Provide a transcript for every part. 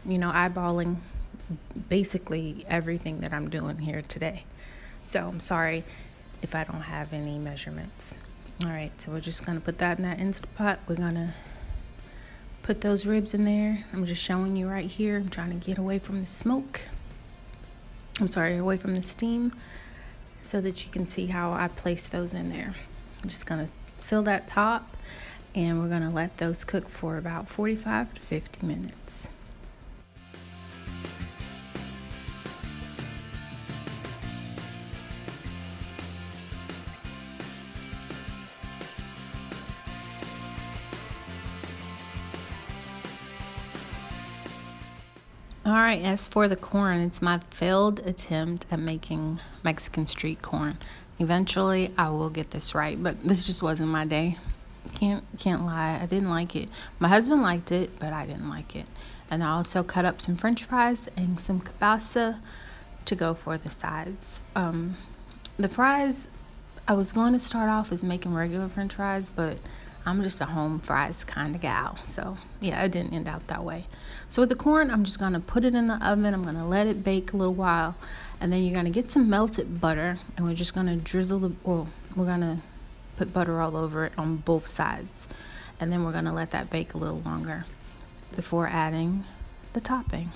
eyeballing basically everything that I'm doing here today. So I'm sorry if I don't have any measurements. All right, so we're just going to put that in that Instapot. We're going to put those ribs in there. I'm just showing you right here. I'm trying to get away from the smoke. Away from the steam, so that you can see how I place those in there. I'm just going to seal that top, and we're going to let those cook for about 45 to 50 minutes. All right, as for the corn, it's my failed attempt at making Mexican street corn. Eventually, I will get this right, but this just wasn't my day. Can't lie, I didn't like it. My husband liked it, but I didn't like it. And I also cut up some French fries and some kielbasa to go for the sides. The fries, I was going to start off as making regular French fries, but I'm just a home fries kind of gal. So yeah, it didn't end out that way. So with the corn, I'm just going to put it in the oven. I'm going to let it bake a little while. And then you're going to get some melted butter. And we're just going to drizzle we're going to put butter all over it on both sides. And then we're going to let that bake a little longer before adding the topping.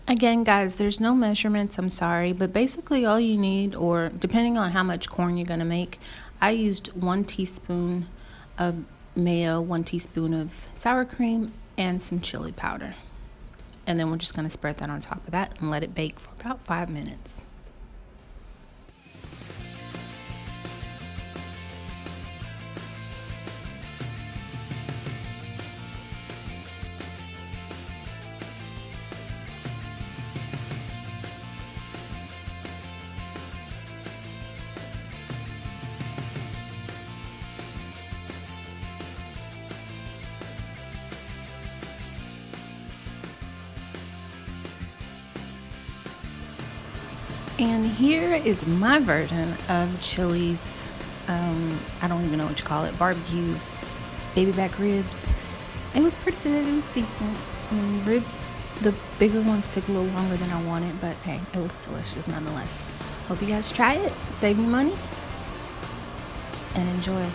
Again, guys, there's no measurements, I'm sorry, but basically all you need, or depending on how much corn you're going to make, I used 1 teaspoon of mayo, 1 teaspoon of sour cream, and some chili powder. And then we're just going to spread that on top of that and let it bake for about 5 minutes. And here is my version of Chili's, I don't even know what you call it, barbecue baby back ribs. It was pretty good, it was decent. Ribs, the bigger ones took a little longer than I wanted, but hey, it was delicious nonetheless. Hope you guys try it, save me money, and enjoy.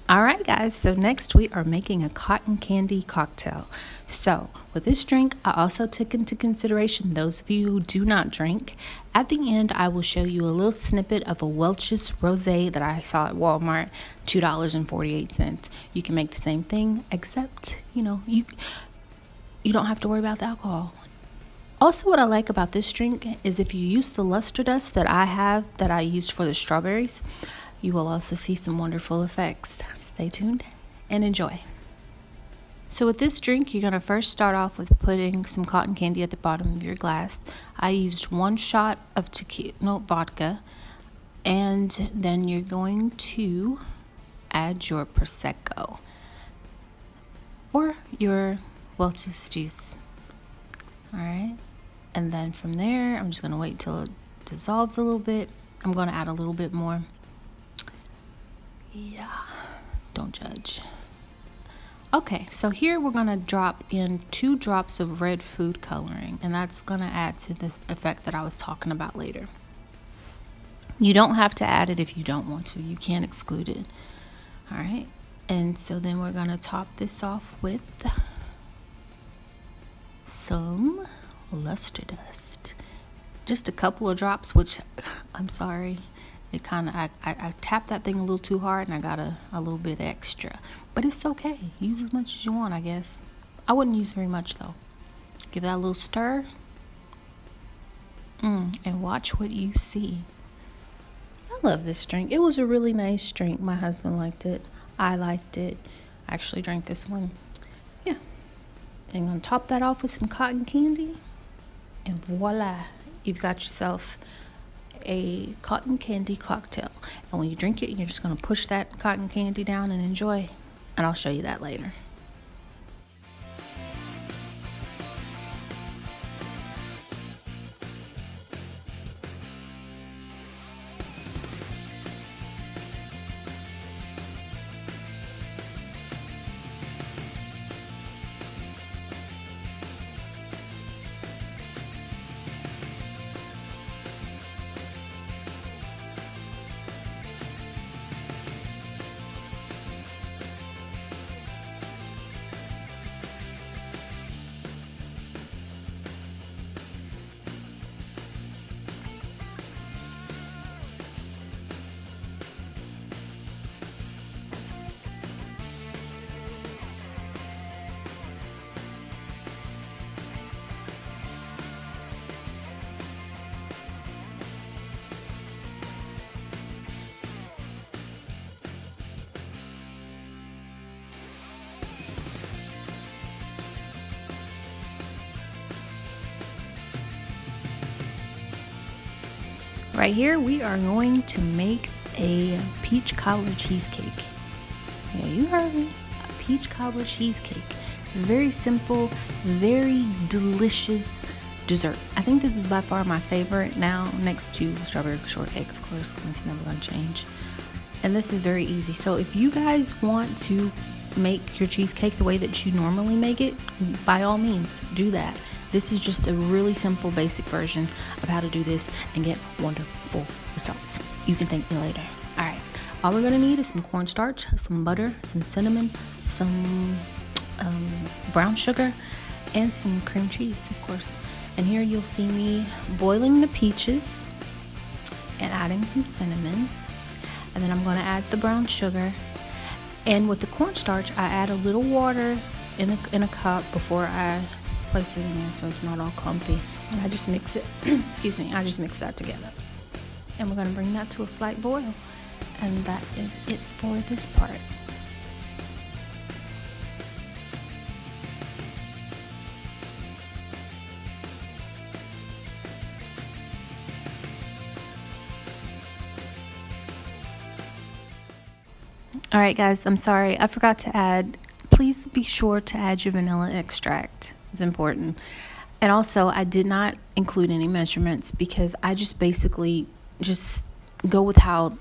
All right, guys, so next we are making a cotton candy cocktail. So with this drink, I also took into consideration those of you who do not drink. At the end, I will show you a little snippet of a Welch's Rosé that I saw at Walmart, $2.48. You can make the same thing, except, you don't have to worry about the alcohol. Also, what I like about this drink is if you use the luster dust that I used for the strawberries, you will also see some wonderful effects. Stay tuned and enjoy. So with this drink, you're going to first start off with putting some cotton candy at the bottom of your glass. I used 1 shot of vodka, and then you're going to add your Prosecco or your Welch's juice. All right, and then from there, I'm just going to wait till it dissolves a little bit. I'm going to add a little bit more. Yeah, don't judge. Okay, so here we're going to drop in 2 drops of red food coloring, and that's going to add to the effect that I was talking about later. You don't have to add it if you don't want to. You can't exclude it. All right, and so then we're going to top this off with some luster dust. Just a couple of drops, which I'm sorry. It kind of, I tapped that thing a little too hard and I got a little bit extra. But it's okay. Use as much as you want, I guess. I wouldn't use very much, though. Give that a little stir. And watch what you see. I love this drink. It was a really nice drink. My husband liked it. I liked it. I actually drank this one. Yeah. And I'm going to top that off with some cotton candy. And voila, you've got yourself a cotton candy cocktail. And when you drink it, you're just going to push that cotton candy down and enjoy. And I'll show you that later. Right here, we are going to make a peach cobbler cheesecake. Yeah, you heard me. A peach cobbler cheesecake. Very simple, very delicious dessert. I think this is by far my favorite now, next to strawberry shortcake, of course, since it's never going to change. And this is very easy. So if you guys want to make your cheesecake the way that you normally make it, by all means, do that. This is just a really simple, basic version of how to do this and get wonderful results. You can thank me later. All right. All we're going to need is some cornstarch, some butter, some cinnamon, some brown sugar, and some cream cheese, of course. And here you'll see me boiling the peaches and adding some cinnamon. And then I'm going to add the brown sugar. And with the cornstarch, I add a little water in a cup before I place it in there so it's not all clumpy. And I just mix it, excuse me, I just mix that together. And we're going to bring that to a slight boil. And that is it for this part. All right, guys, I'm sorry. I forgot to add, please be sure to add your vanilla extract. It's important. And also, I did not include any measurements because I just basically just go with how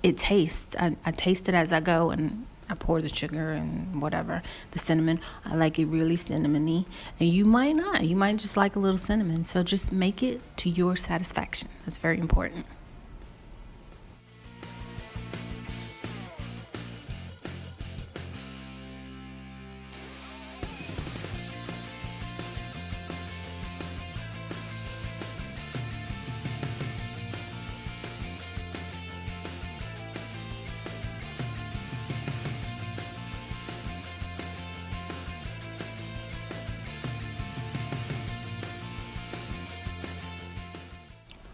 it tastes. I taste it as I go, and I pour the sugar and whatever, the cinnamon. I like it really cinnamony. And you might not. You might just like a little cinnamon. So just make it to your satisfaction. That's very important.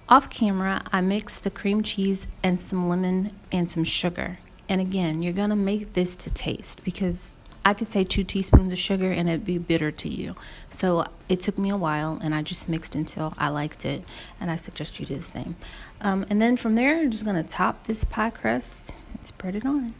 Off camera, I mixed the cream cheese and some lemon and some sugar. And again, you're gonna make this to taste because I could say 2 teaspoons of sugar and it'd be bitter to you. So it took me a while and I just mixed until I liked it. And I suggest you do the same. And then from there, I'm just gonna top this pie crust and spread it on.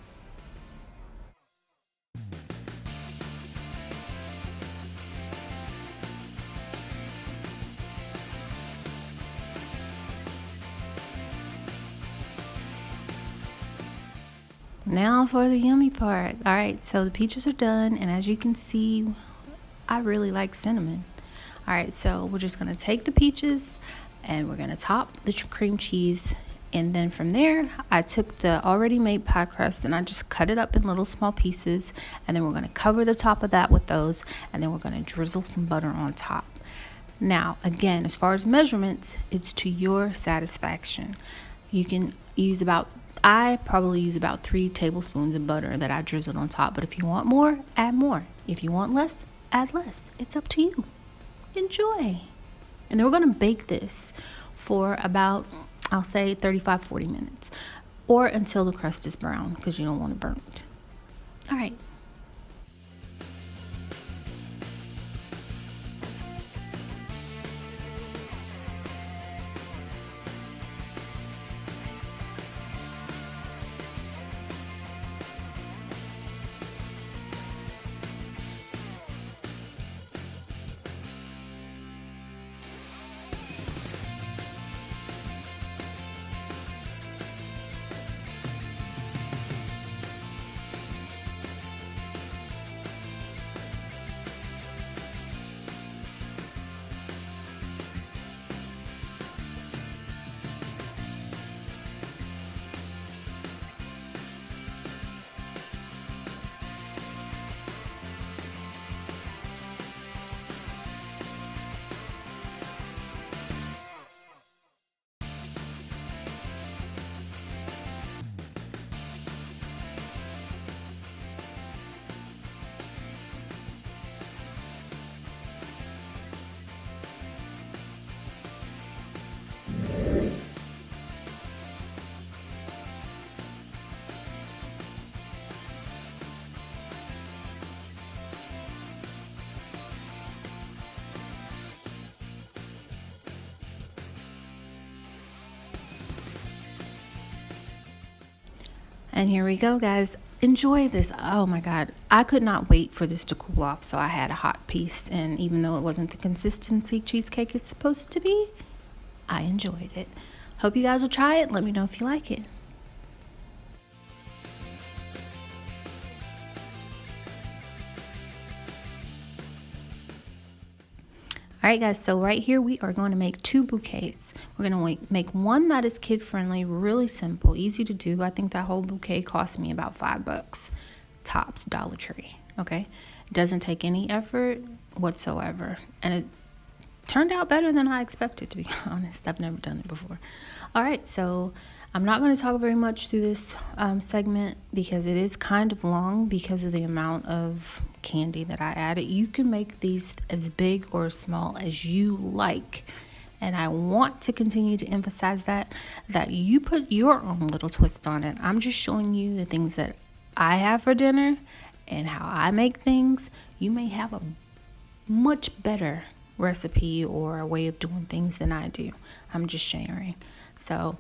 Now for the yummy part. All right, so the peaches are done, and as you can see, I really like cinnamon. All right, so we're just gonna take the peaches and we're gonna top the cream cheese, and then from there, I took the already made pie crust and I just cut it up in little small pieces, and then we're gonna cover the top of that with those, and then we're gonna drizzle some butter on top. Now, again, as far as measurements, it's to your satisfaction. You can use I probably use about 3 tablespoons of butter that I drizzled on top. But if you want more, add more. If you want less, add less. It's up to you. Enjoy. And then we're going to bake this for about, I'll say 35-40 minutes. Or until the crust is brown because you don't want it burnt. All right. And here we go, guys. Enjoy this. Oh my God. I could not wait for this to cool off, so I had a hot piece. And even though it wasn't the consistency cheesecake is supposed to be, I enjoyed it. Hope you guys will try it. Let me know if you like it. All right, guys, so right here we are going to make 2 bouquets. We're going to make one that is kid-friendly, really simple, easy to do. I think that whole bouquet cost me about $5 tops, Dollar Tree, okay? It doesn't take any effort whatsoever, and it turned out better than I expected, to be honest. I've never done it before. All right, so I'm not going to talk very much through this segment because it is kind of long because of the amount of candy that I added. You can make these as big or as small as you like. And I want to continue to emphasize that you put your own little twist on it. I'm just showing you the things that I have for dinner and how I make things. You may have a much better recipe or a way of doing things than I do. I'm just sharing. So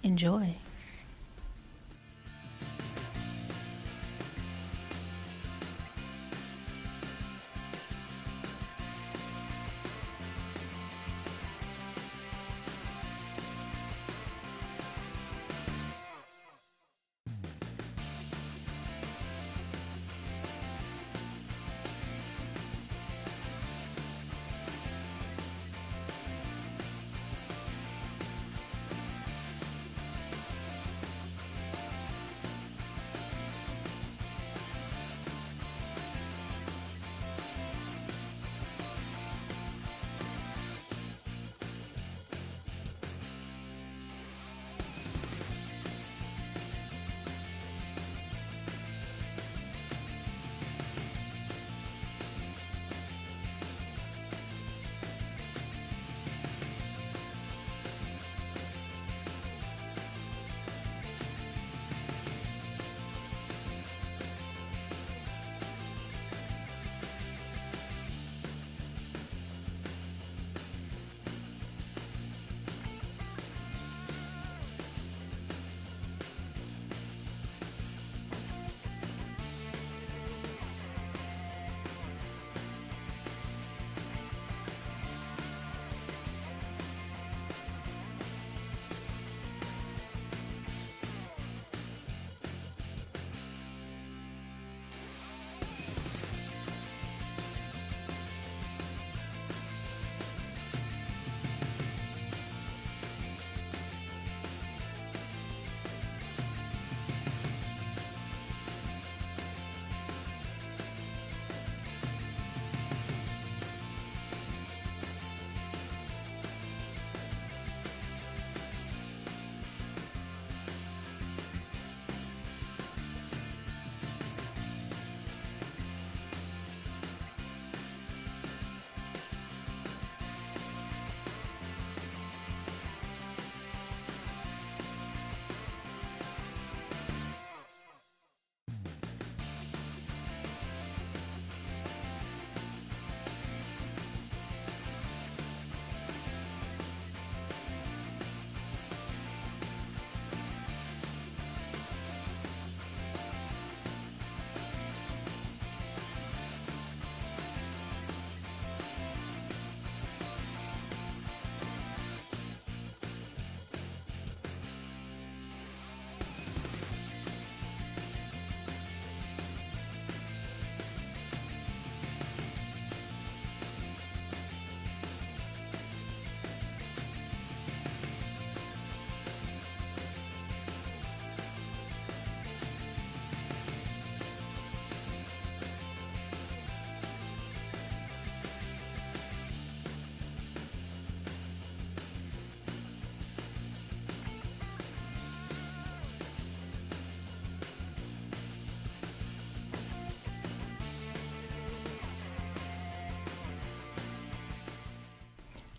enjoy.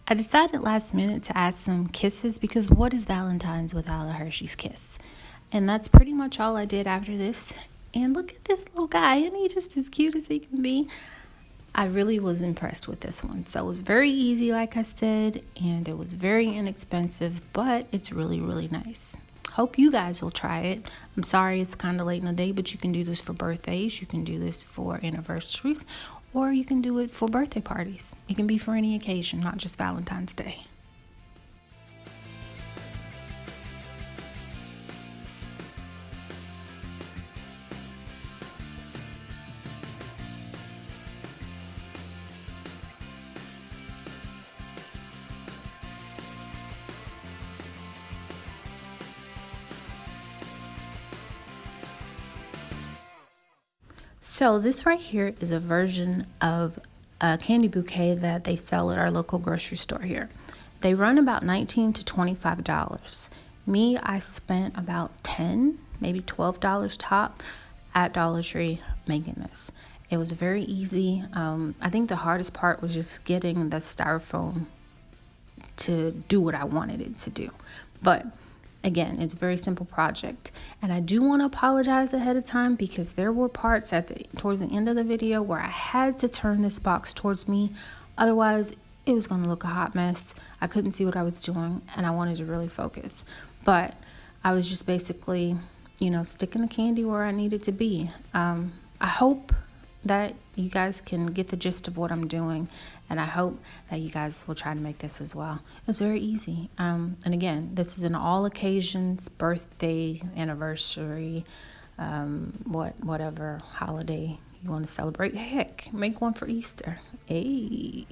I decided last minute to add some kisses because what is Valentine's without a Hershey's kiss? And that's pretty much all I did after this. And look at this little guy, isn't he just as cute as he can be? I really was impressed with this one. So it was very easy, like I said, and it was very inexpensive, but it's really, really nice. hope you guys will try it. I'm sorry it's kind of late in the day, but you can do this for birthdays, you can do this for anniversaries, or you can do it for birthday parties. It can be for any occasion, not just Valentine's Day. So this right here is a version of a candy bouquet that they sell at our local grocery store here. They run about $19 to $25. Me, I spent about $10, maybe $12 top at Dollar Tree making this. It was very easy. I think the hardest part was just getting the styrofoam to do what I wanted it to do. But again, it's a very simple project. And I do want to apologize ahead of time because there were parts towards the end of the video where I had to turn this box towards me. Otherwise, it was going to look a hot mess. I couldn't see what I was doing and I wanted to really focus. But I was just basically, sticking the candy where I needed to be. I hope that you guys can get the gist of what I'm doing, and I hope that you guys will try to make this as well. It's very easy, and again, this is an all occasions, birthday, anniversary, whatever holiday you want to celebrate. Heck, make one for Easter. Hey.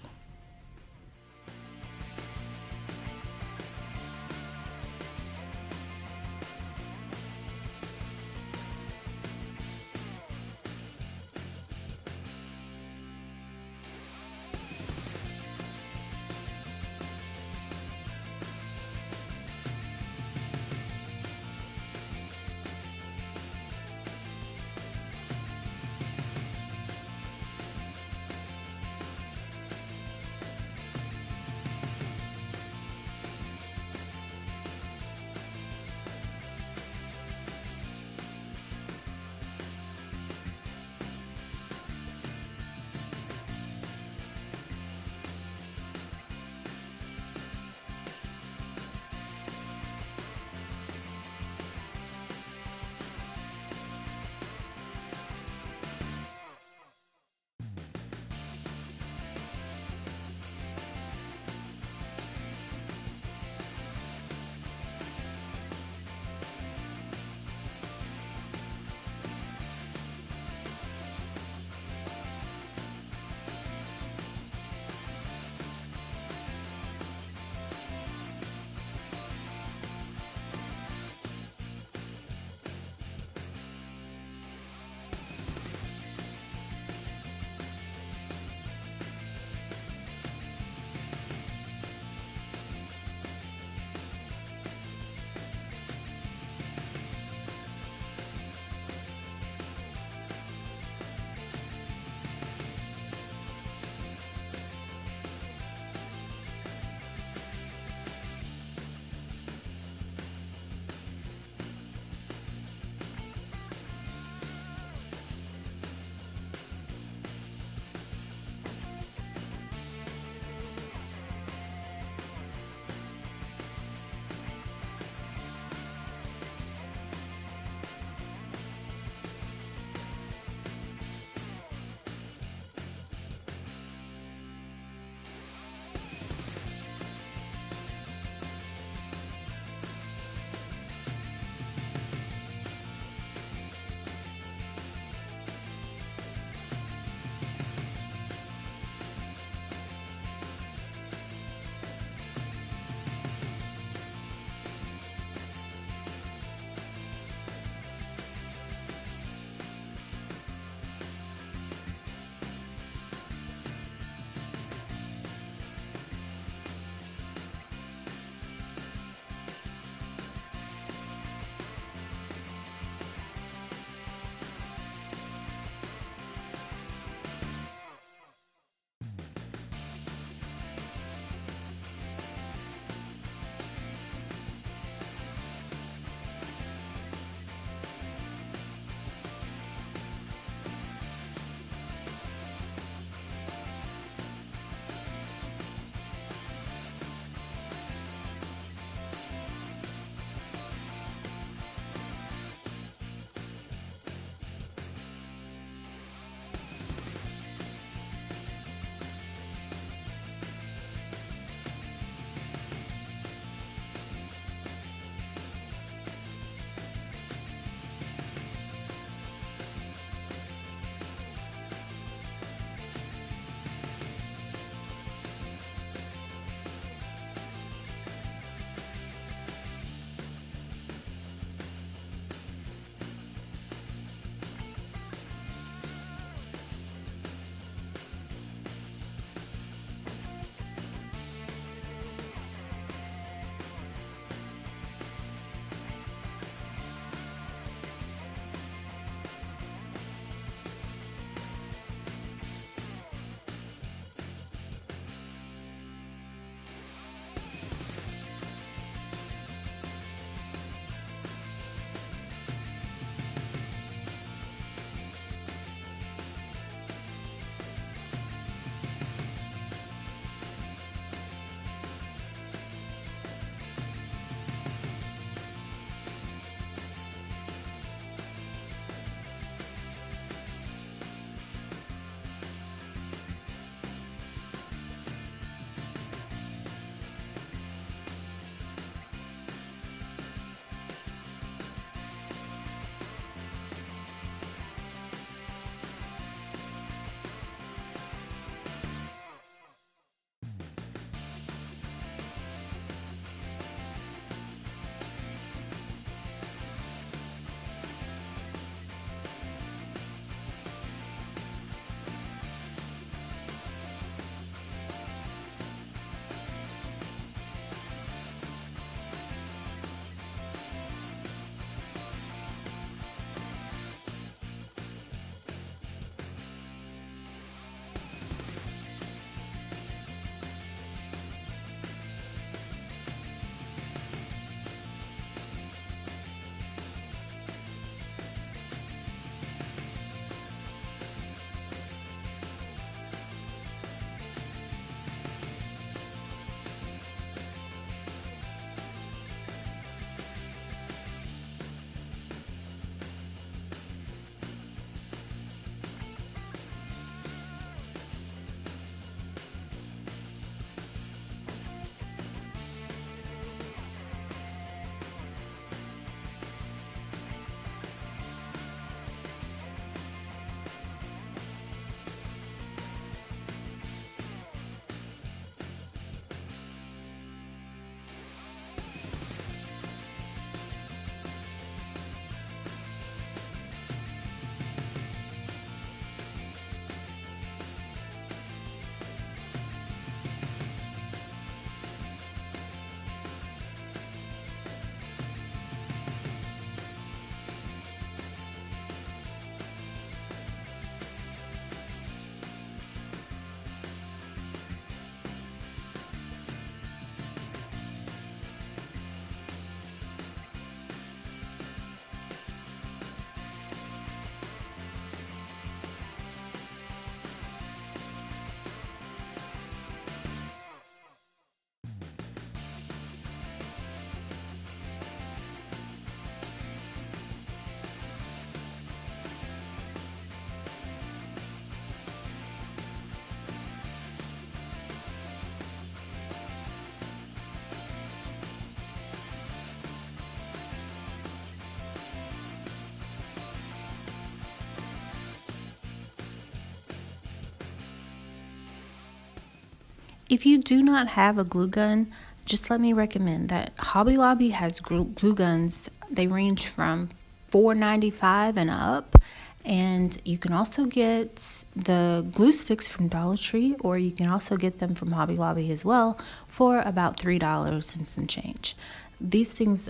If you do not have a glue gun, just let me recommend that Hobby Lobby has glue guns. They range from $4.95 and up. And you can also get the glue sticks from Dollar Tree, or you can also get them from Hobby Lobby as well for about $3 and some change. These things,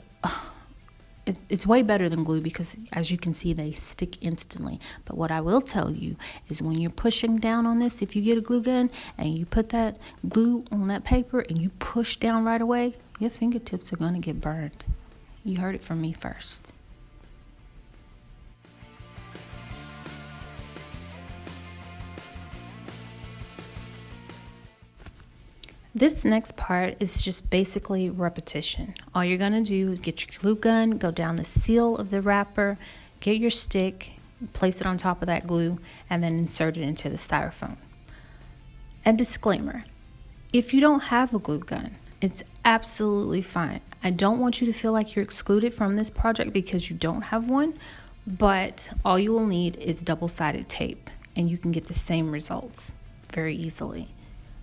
it's way better than glue because, as you can see, they stick instantly. But what I will tell you is when you're pushing down on this, if you get a glue gun and you put that glue on that paper and you push down right away, your fingertips are going to get burned. You heard it from me first. This next part is just basically repetition. All you're going to do is get your glue gun, go down the seal of the wrapper, get your stick, place it on top of that glue, and then insert it into the styrofoam. A disclaimer, if you don't have a glue gun, it's absolutely fine. I don't want you to feel like you're excluded from this project because you don't have one, but all you will need is double-sided tape, and you can get the same results very easily.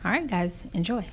All right, guys, enjoy.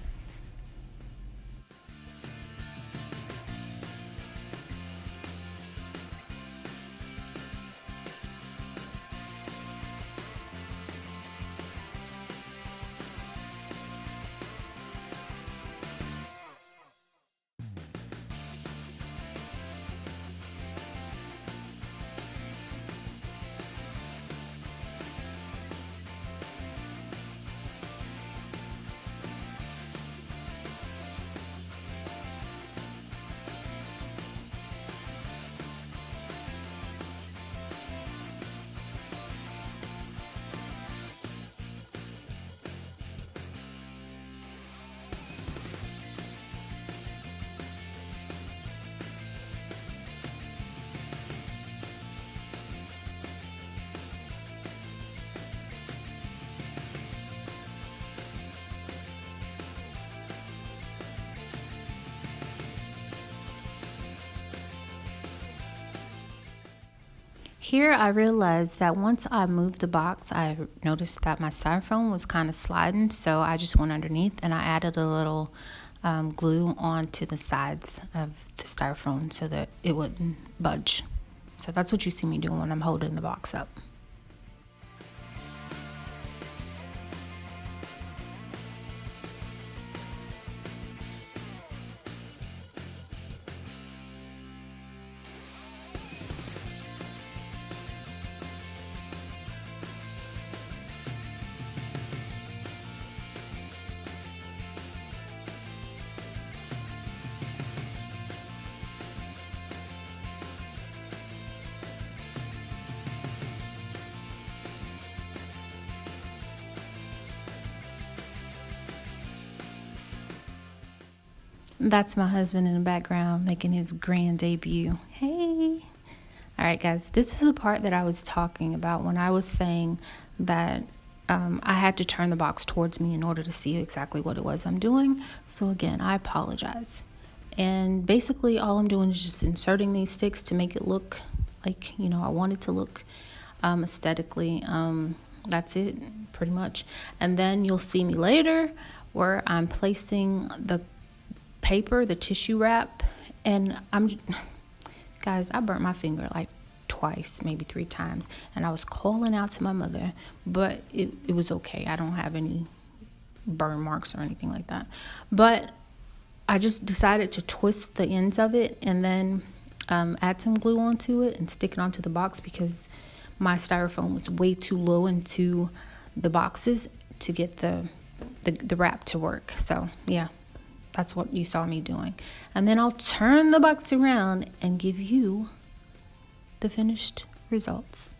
Here I realized that once I moved the box, I noticed that my styrofoam was kind of sliding, so I just went underneath and I added a little glue onto the sides of the styrofoam so that it wouldn't budge. So that's what you see me doing when I'm holding the box up. That's my husband in the background making his grand debut. Hey. All right, guys, this is the part that I was talking about when I was saying that I had to turn the box towards me in order to see exactly what it was I'm doing. So again, I apologize. And basically all I'm doing is just inserting these sticks to make it look like, I want it to look aesthetically. That's it, pretty much. And then you'll see me later where I'm placing the paper, the tissue wrap, and guys, I burnt my finger like twice, maybe 3 times, and I was calling out to my mother, but it was okay. I don't have any burn marks or anything like that. But I just decided to twist the ends of it and then add some glue onto it and stick it onto the box because my styrofoam was way too low into the boxes to get the wrap to work. So yeah, that's what you saw me doing. And then I'll turn the box around and give you the finished results.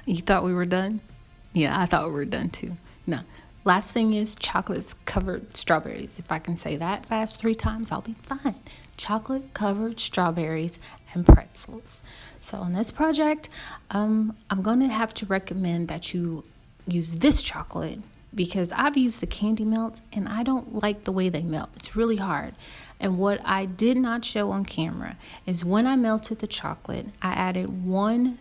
You thought we were done? Yeah, I thought we were done too. No. Last thing is chocolate covered strawberries. If I can say that fast 3 times, I'll be fine. Chocolate covered strawberries and pretzels. So on this project, I'm going to have to recommend that you use this chocolate because I've used the candy melts and I don't like the way they melt. It's really hard. And what I did not show on camera is when I melted the chocolate, I added 1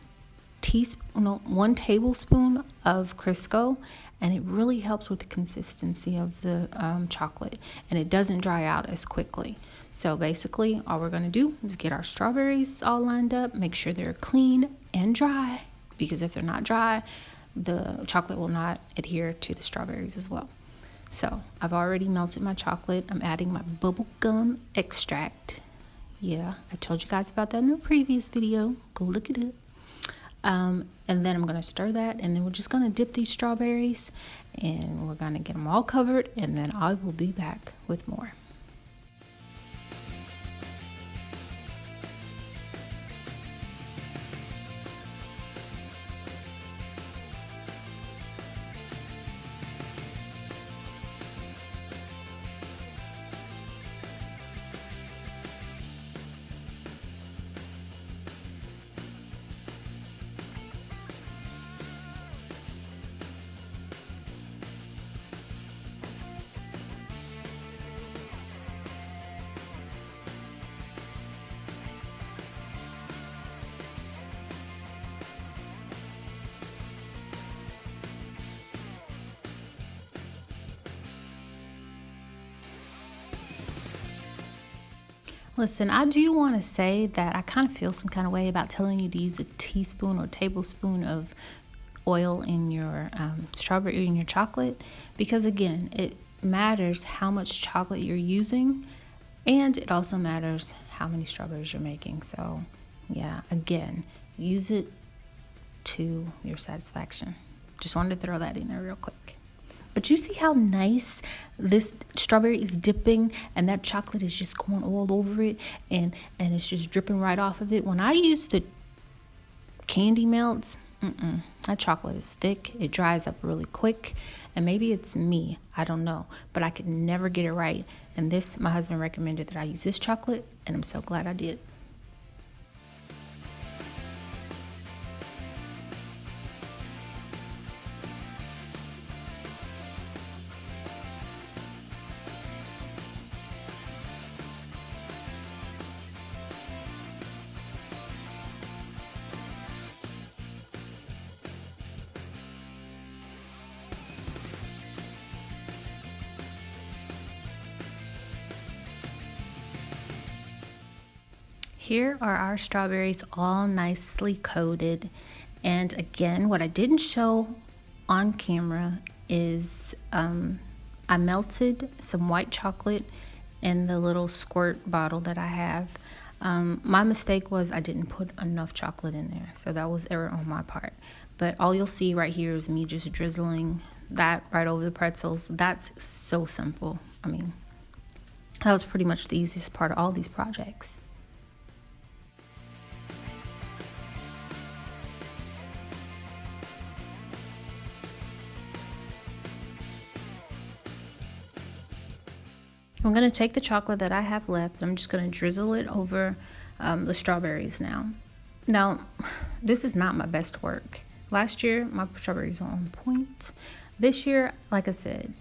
tablespoon of Crisco, and it really helps with the consistency of the chocolate, and it doesn't dry out as quickly. So basically all we're going to do is get our strawberries all lined up, make sure they're clean and dry, because if they're not dry, the chocolate will not adhere to the strawberries as well. So I've already melted my chocolate. I'm adding my bubble gum extract. Yeah, I told you guys about that in a previous video. Go look it up. And then I'm going to stir that, and then we're just going to dip these strawberries, and we're going to get them all covered, and then I will be back with more. Listen, I do want to say that I kind of feel some kind of way about telling you to use a teaspoon or tablespoon of oil in your strawberry in your chocolate, because again, it matters how much chocolate you're using, and it also matters how many strawberries you're making. So yeah, again, use it to your satisfaction. Just wanted to throw that in there real quick. But you see how nice this strawberry is dipping, and that chocolate is just going all over it, and it's just dripping right off of it. When I use the candy melts, that chocolate is thick. It dries up really quick, and maybe it's me, I don't know, but I could never get it right. And this, my husband recommended that I use this chocolate, and I'm so glad I did. Here are our strawberries all nicely coated. And again, what I didn't show on camera is I melted some white chocolate in the little squirt bottle that I have. My mistake was I didn't put enough chocolate in there, so that was error on my part. But all you'll see right here is me just drizzling that right over the pretzels. That's so simple. I mean, that was pretty much the easiest part of all these projects. I'm going to take the chocolate that I have left. I'm just going to drizzle it over the strawberries now. Now, this is not my best work. Last year, my strawberries were on point. This year, like I said,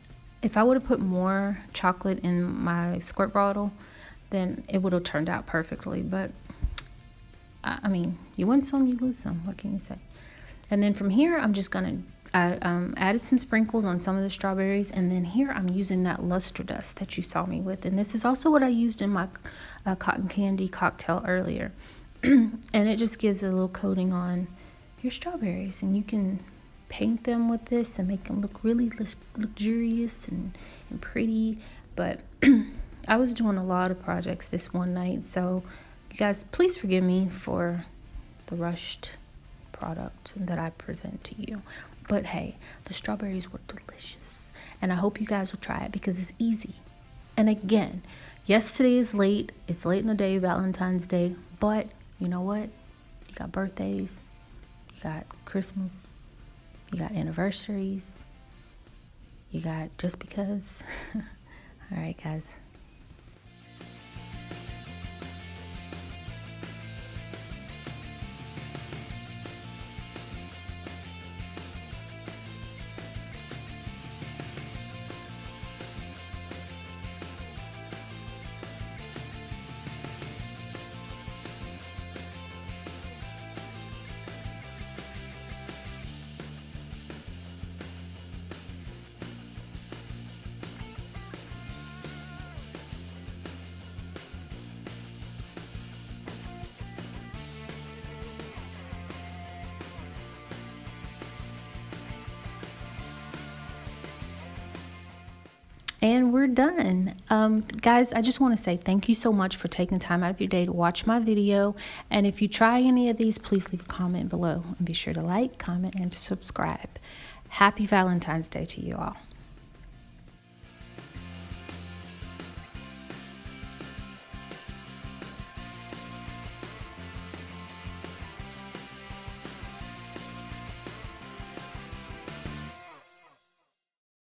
if I would have put more chocolate in my squirt bottle, then it would have turned out perfectly. But, I mean, you win some, you lose some. What can you say? And then from here, I'm just going to I added some sprinkles on some of the strawberries, and then here I'm using that luster dust that you saw me with, and this is also what I used in my cotton candy cocktail earlier. And it just gives a little coating on your strawberries, and you can paint them with this and make them look really luxurious and pretty. But I was doing a lot of projects this one night, so you guys please forgive me for the rushed product that I present to you. But hey, the strawberries were delicious, and I hope you guys will try it because it's easy. And again, yes, today is late. It's late in the day, Valentine's Day, but you know what? You got birthdays, you got Christmas, you got anniversaries, you got just because. All right, guys. And we're done. Guys, I just want to say thank you so much for taking time out of your day to watch my video. And if you try any of these, please leave a comment below. And be sure to like, comment, and to subscribe. Happy Valentine's Day to you all.